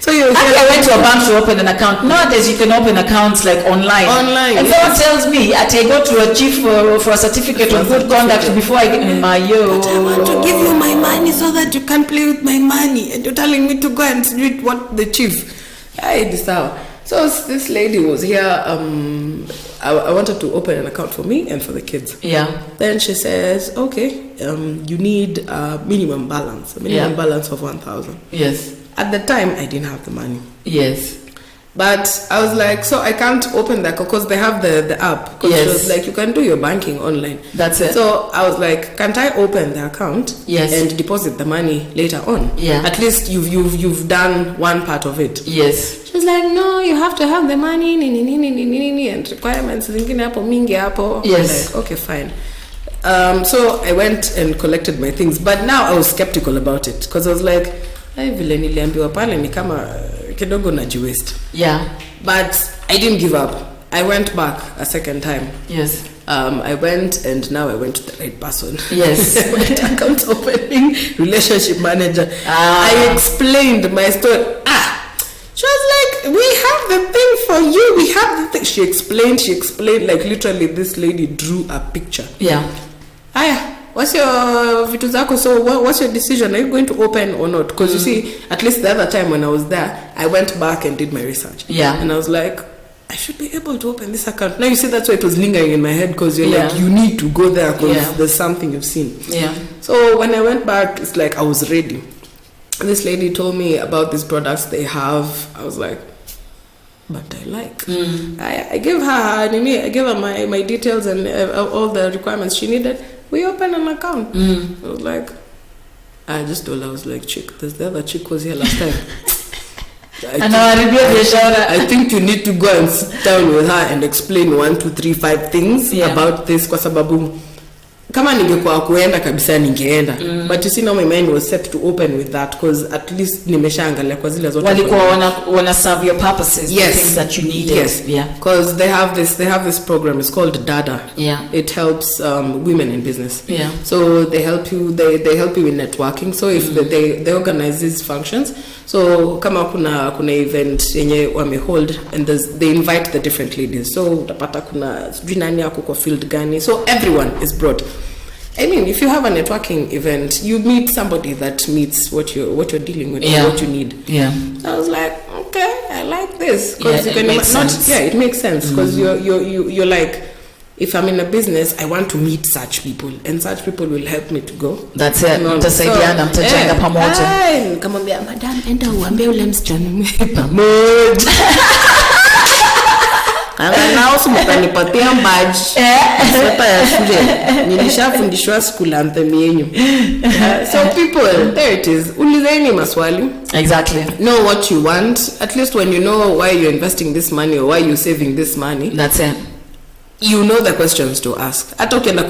So I went to a bank to open an account. Nowadays you can open accounts like online. And someone tells me I go to a chief for a certificate of good conduct before I get in my But I want to give you my money so that you can play with my money, and you're telling me to go and read what the chief. So this lady was here. I wanted to open an account for me and for the kids. Yeah. Then she says, okay, you need a minimum balance balance of 1,000. Yes. At the time, I didn't have the money. Yes. But I was like, so I can't open that because they have the app. Because yes. She was like, you can do your banking online. That's it. So I was like, can't I open the account? Yes. And deposit the money later on? Yeah. At least you've done one part of it. Yes. She was like, no, you have to have the money, and requirements zingine hapo mingi hapo. Yes. Like, okay, fine. So I went and collected my things, but now I was skeptical about it because I was like, vile niliambiwa pale ni kama kidogo najiwaste. Yeah. But I didn't give up. I went back a second time. Yes. I went, and now I went to the right person. Yes. Account opening, relationship manager. I explained my story. She was like, we have the thing for you. We have the thing. She explained, like literally this lady drew a picture. Yeah. What's your vitu zako? So what's your decision? Are you going to open or not? Because you see, at least the other time when I was there, I went back and did my research. Yeah. And I was like, I should be able to open this account. Now you see, that's why it was lingering in my head, because you're like, you need to go there because there's something you've seen. Yeah. So when I went back, it's like I was ready. This lady told me about these products they have. I was like, but I like. I gave her my details and all the requirements she needed. We opened an account. I was like, I just told her, I was like, chick, the other chick was here last time. I think you need to go and sit down with her and explain 1, 2, 3, 5 things about this, kwa sababu kama ningekuwa kuenda kabisa ningeenda. But you see, now my mind was set to open with that, because at least nimeshaangalia kwa zile zote walikuwa wana serve your purposes, the things that you needed. Yes. Because they have this program. It's called Dada. Yeah. It helps women in business. Yeah. So they help you. They help you in networking. So if they organize these functions. So kama kuna event yenye wamehold, and they invite the different ladies. So utapata kuna nani yako kwa field gani. So everyone is brought. I mean, if you have a networking event, you meet somebody that meets what you're dealing with, or what you need. Yeah. So I was like, okay, I like this, because it makes sense. It makes sense, because you're like, if I'm in a business, I want to meet such people, and such people will help me to go. That's it. Mtasaidiana, mtajenga pamoja. Nikamwambia, madam, enda uambie ule msichana pamoja. Nao simutanipatia badge. Sasa ya shule. Nilishafundishwa school anthem yenyu. So people, there it is. Ulizeni maswali. Exactly. Know what you want. At least when you know why you're investing this money or why you're saving this money. That's it. You know the questions to ask. Hata ukienda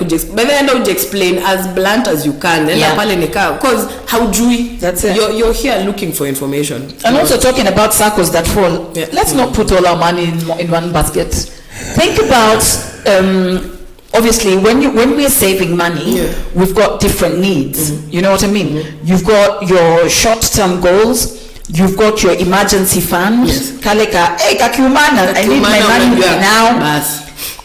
explain as blunt as you can. Nenda pale nikaa, because haujui. That's it. You're here looking for information. And also talking about circles that fall. Yeah. Let's not put all our money in one basket. Think about obviously when we're saving money, we've got different needs. You know what I mean? You've got your short-term goals. You've got your emergency fund. Kaleka, kakiumana, I need my money now.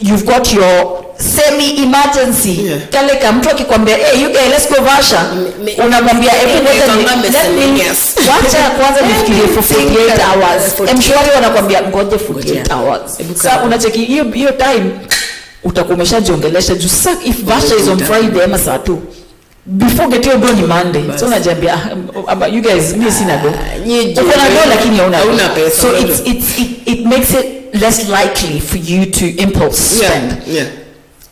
You've got your semi-emergency. Kaleka, mtu akikwambia, hey, you guys, let's go Vasha. Unamwambia, wacha kwanza nifikirie for 48 hours. Mshwari wanakwambia, ngoje 48 hours. Sasa unacheki hiyo time, utakuwa umeshajiongelesha juu. Sasa if Vasha is on Friday ama saa 2, before get your go ni Monday. So unajambia, you guys, mimi sina do. Uko na do lakini hauna pesa. So it makes it less likely for you to impulse spend.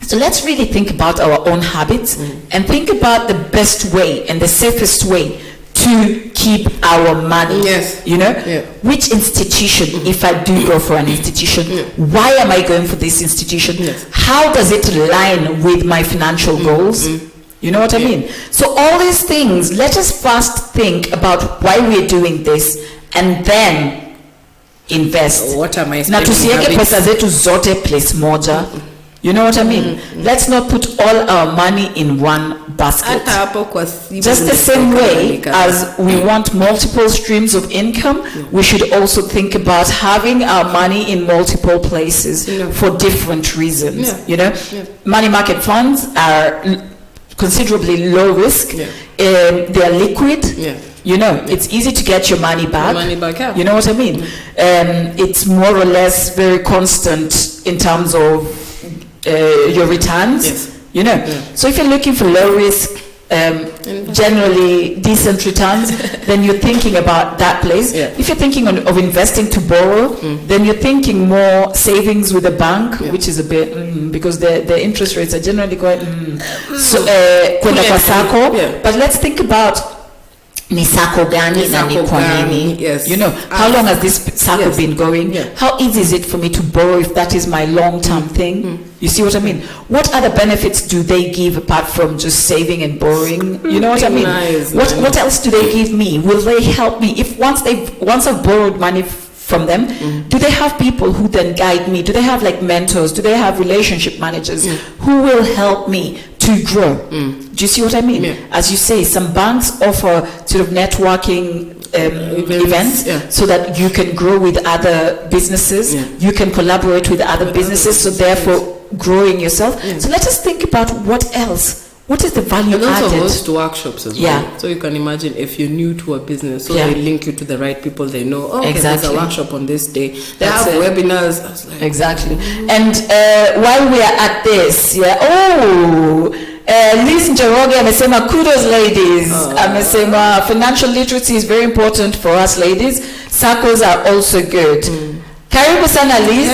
So let's really think about our own habits and think about the best way and the safest way to keep keep our money. Yes. You know, Yeah. which institution, if I do go for an institution, why am I going for this institution? Yes. How does it align with my financial goals? You know what I mean? So all these things, let us first think about why we're doing this and then invest. What am I Na spending tusiweke habits? pesa zetu zote place moja. You know what I mean? Let's not put all our money in one basket. Hata hapo kwa simu Just the same way as we want multiple streams of income, we should also think about having our money in multiple places for different reasons. Yeah. You know, money market funds are considerably low risk. They are liquid. You know, it's easy to get your money back. Yeah. You know what I mean? It's more or less very constant in terms of your returns. Yes. You know, so if you're looking for low risk, generally decent returns, then you're thinking about that place. If you're thinking of investing to borrow, then you're thinking more savings with a bank, which is a bit because the interest rates are generally quite so kwenda kwa sako. But let's think about ni sako gani na ni kwa nini. You know, how long has this sako been going? How easy is it for me to borrow if that is my long-term thing? You see what I mean? What other benefits do they give apart from just saving and borrowing? You know what I mean? Nice, what else do they give me? Will they help me? If once I've borrowed money from them, do they have people who then guide me? Do they have like mentors? Do they have relationship managers who will help me to grow? Do you see what I mean? As you say, some banks offer sort of networking events so that you can grow with other businesses. You can collaborate with other businesses, so therefore growing yourself. So let us think about what else. What is the value and also added? host workshops as well. So you can imagine if you're new to a business, so they link you to the right people. They know, oh, okay, there's a workshop on this day. They have webinars. I was like, exactly. And while we are at this, Liz Njoroge amesema kudos ladies. Amesema financial literacy is very important for us ladies. SACCOs are also good. Karibu sana Liz.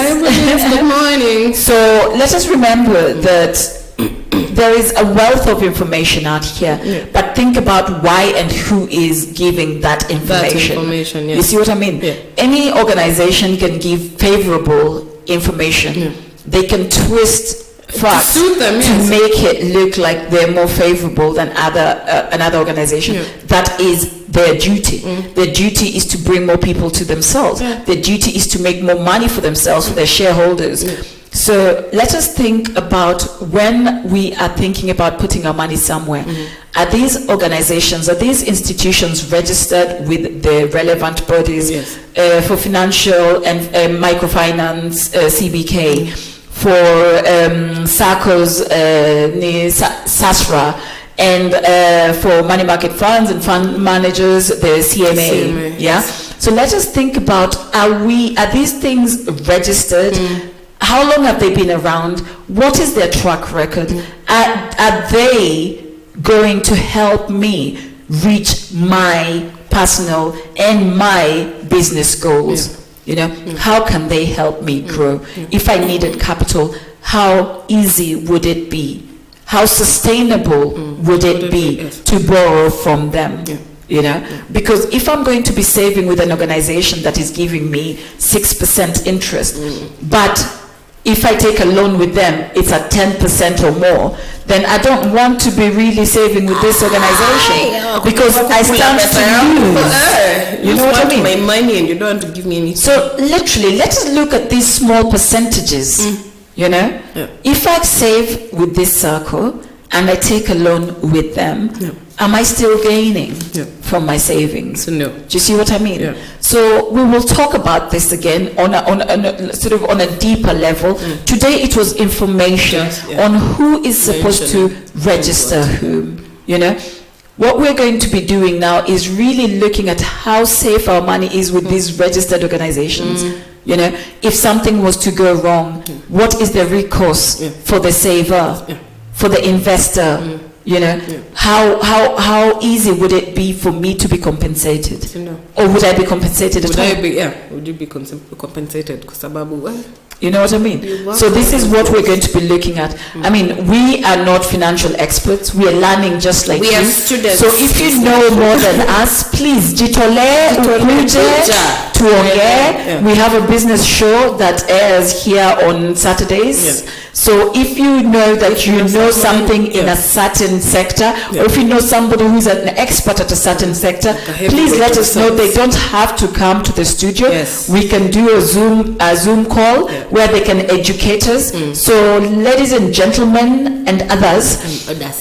Good morning. So let us remember that there is a wealth of information out here, but think about why and who is giving that information. You see what I mean? Any organization can give favorable information. They can twist facts to make it look like they're more favorable than another organization. That is their duty. Their duty is to bring more people to themselves. Their duty is to make more money for themselves, for their shareholders. So let us think about when we are thinking about putting our money somewhere. Are these organizations, are these institutions registered with the relevant bodies for financial and microfinance, CBK, for SACCOs, SASRA, and for money market funds and fund managers, the CMA. So let us think about, are these things registered? How long have they been around? What is their track record? Are they going to help me reach my personal and my business goals? You know, how can they help me grow? If I needed capital, how easy would it be? How sustainable would it be to borrow from them? You know, because if I'm going to be saving with an organization that is giving me 6% interest, but if I take a loan with them, it's at 10% or more, then I don't want to be really saving with this organization because I stand to lose. You know what I mean? My money and you don't want to give me anything. So literally, let us look at these small percentages. You know, if I save with this circle and I take a loan with them, am I still gaining from my savings? No. Do you see what I mean? So we will talk about this again on a sort of on a deeper level. Today it was information on who is supposed to register whom. You know, what we're going to be doing now is really looking at how safe our money is with these registered organizations. You know, if something was to go wrong, what is the recourse for the saver, for the investor? You know, how easy would it be for me to be compensated? Or would I be compensated at all? Would you be compensated? Kwa sababu You know what I mean? So this is what we're going to be looking at. I mean, we are not financial experts. We are learning just like we you. are students. So if you know more than us, please jitole ukuje tuongee. We have a business show that airs here on Saturdays. So if you know that you know something in a certain sector, or if you know somebody who's an expert at a certain sector, please let us know. They don't have to come to the studio. We can do a Zoom call where they can educate us. So ladies and gentlemen and others,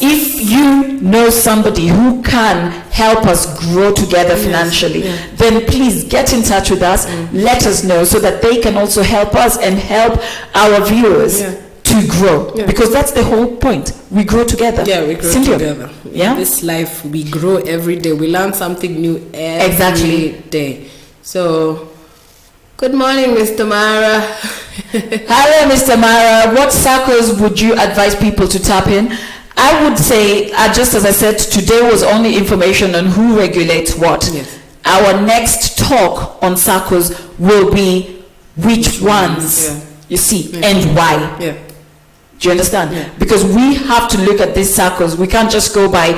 if you know somebody who can help us grow together financially, then please get in touch with us. Let us know so that they can also help us and help our viewers to grow, because that's the whole point. We grow together. We grow together. In this life, we grow every day. We learn something new every day. So, good morning, Mr. Mara. Hello, Mr. Mara. What circles would you advise people to tap in? I would say, just as I said, today was only information on who regulates what. Our next talk on circles will be which ones, you see, and why. Do you understand? Because we have to look at these circles. We can't just go by,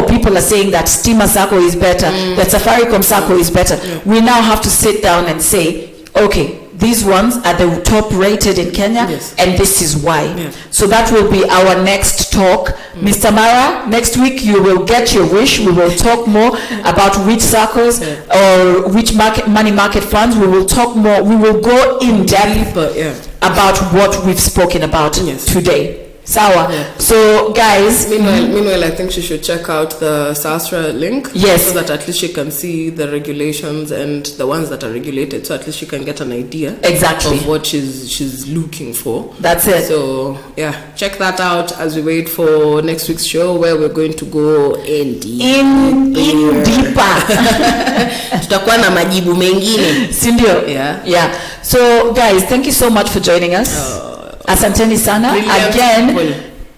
people are saying that Steamer circle is better, that Safaricom circle is better. We now have to sit down and say, okay, these ones are the top rated in Kenya, and this is why. So that will be our next talk. Mr. Mara, next week you will get your wish. We will talk more about which circles or which money market funds. We will talk more. We will go in depth about what we've spoken about today. Sawa. So guys, meanwhile I think she should check out the Sasra link, so that at least she can see the regulations and the ones that are regulated, so at least she can get an idea of what she's looking for. That's it. So check that out as we wait for next week's show, where we're going to go in deeper. Tutakuwa na majibu mengine, si ndio? So guys, thank you so much for joining us. Asanteni sana. Again,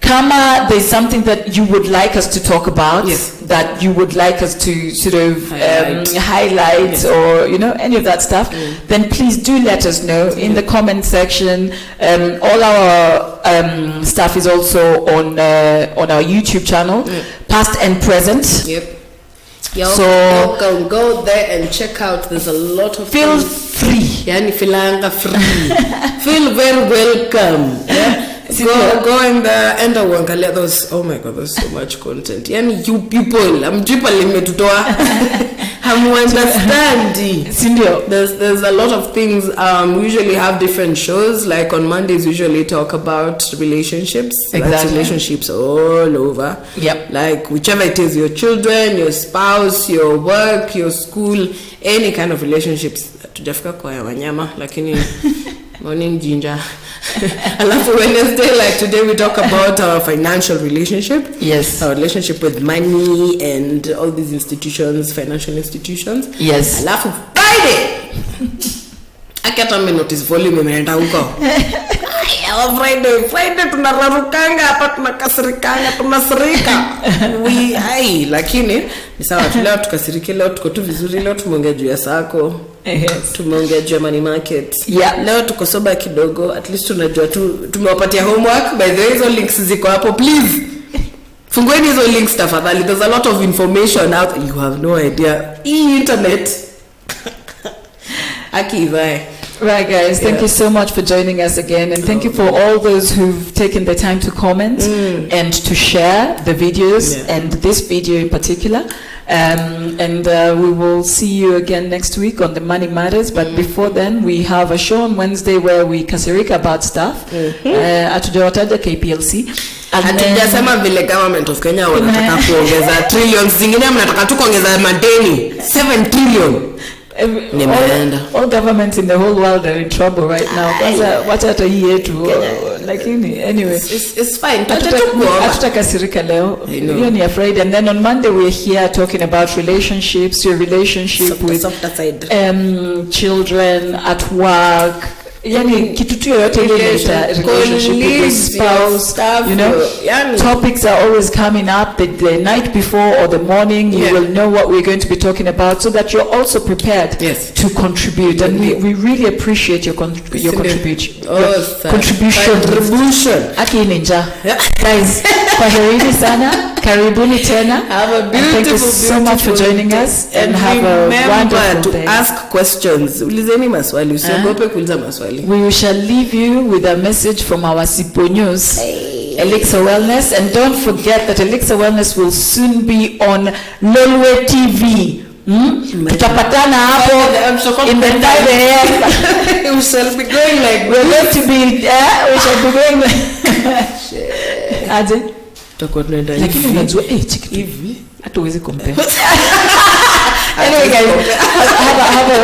kama there's something that you would like us to talk about, that you would like us to sort of highlight or any of that stuff, then please do let us know in the comment section. All our stuff is also on our YouTube channel, past and present. So go there and check out. There's a lot of feel free. Yani filanga free. Feel very welcome. Go in there and uangalia those. Oh my God, there's so much content. Yani you people, I'm triple limetutoa. I'm understanding. There's a lot of things. We usually have different shows. Like on Mondays, we usually talk about relationships. That's relationships all over. Like whichever it is, your children, your spouse, your work, your school, any kind of relationships. Tujafika kwa ya wanyama, lakini morning ginger. Alafu Wednesday, like today, we talk about our financial relationship. Our relationship with money and all these institutions, financial institutions. Alafu Friday. Akata me notice volume imeenda huko. Friday tunararukanga hapa, tunakasirikanga, tunasirika. Lakini ni sawa, leo tukasirike, leo tuko tu vizuri, leo tumeongea juu ya sako. Tumeongea juu ya money market. Leo tuko soba kidogo, at least tunajua tu, tumewapatia homework. By the way, hizo links ziko hapo, please. Fungueni hizo links tafadhali. There's a lot of information out there. You have no idea. Internet. Akivae. Right, guys, thank you so much for joining us again, and thank you for all those who've taken the time to comment and to share the videos and this video in particular. And we will see you again next week on the Money Matters. But before then, we have a show on Wednesday where we kasirika about stuff. Atujawataja KPLC. Hatujasema vile government of Kenya wanataka kuongeza trillions zingine, mnataka tu kuongeza madeni 7 trillion. All governments in the whole world are in trouble right now. What are anyway, it's fine. Hatutakasirika leo. You're ni afraid. And then on Monday we're here talking about relationships, your relationship with children at work, yani kitu tu yoyote ile inaita relationship with your spouse, you know, topics are always coming up the night before or the morning. You will know what we're going to be talking about, so that you're also prepared to contribute. And we really appreciate your contribution. Aki ninja. Guys, kwaherini sana, karibuni tena. Have a beautiful, thank you so much for joining us, and have a wonderful day. Ask questions. Ulizeni maswali, usiogope kuuliza maswali. We shall leave you with a message from our Sipo News, Elixir Wellness, and don't forget that Elixir Wellness will soon be on Lolwe TV. Tutapatana hapo in the 5 a.m. We shall be going like we're going to be we shall be going aje tutakuwa tunaenda lakini unajua hivi hata uweze compare. Anyway guys,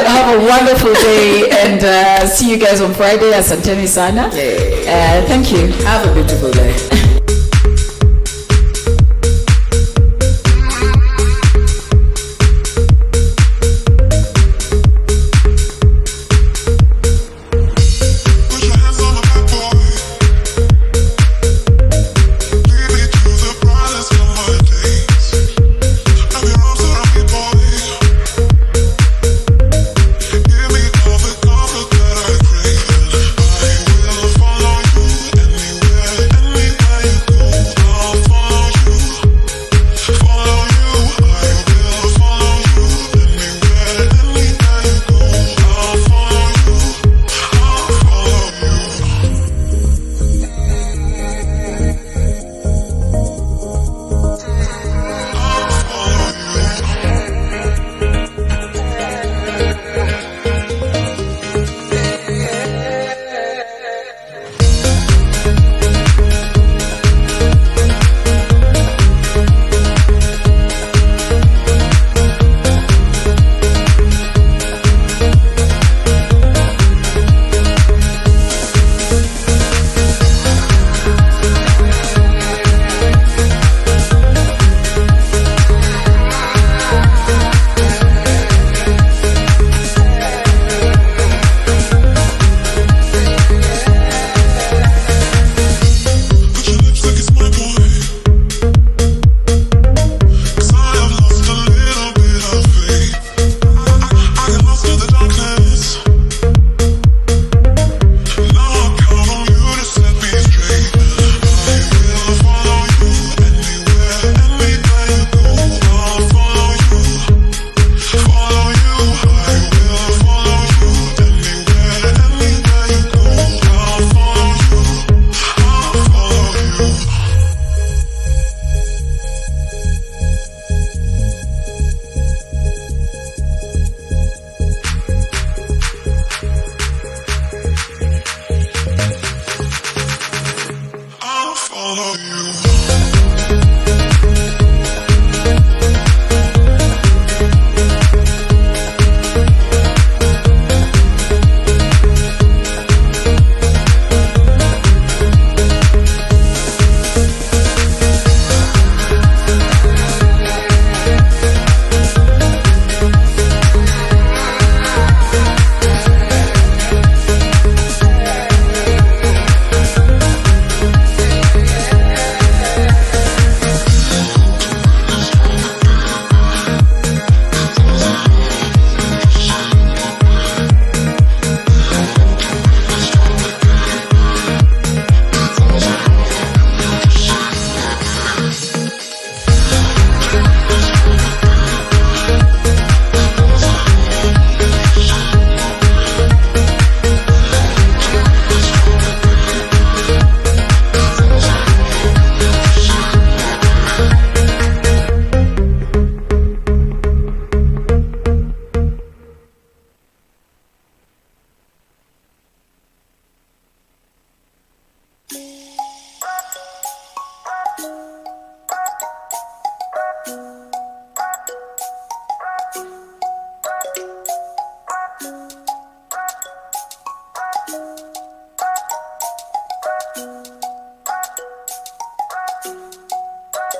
have a wonderful day, and see you guys on Friday. Asanteni sana. Thank you. Have a beautiful day.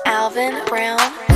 Alvin Brown.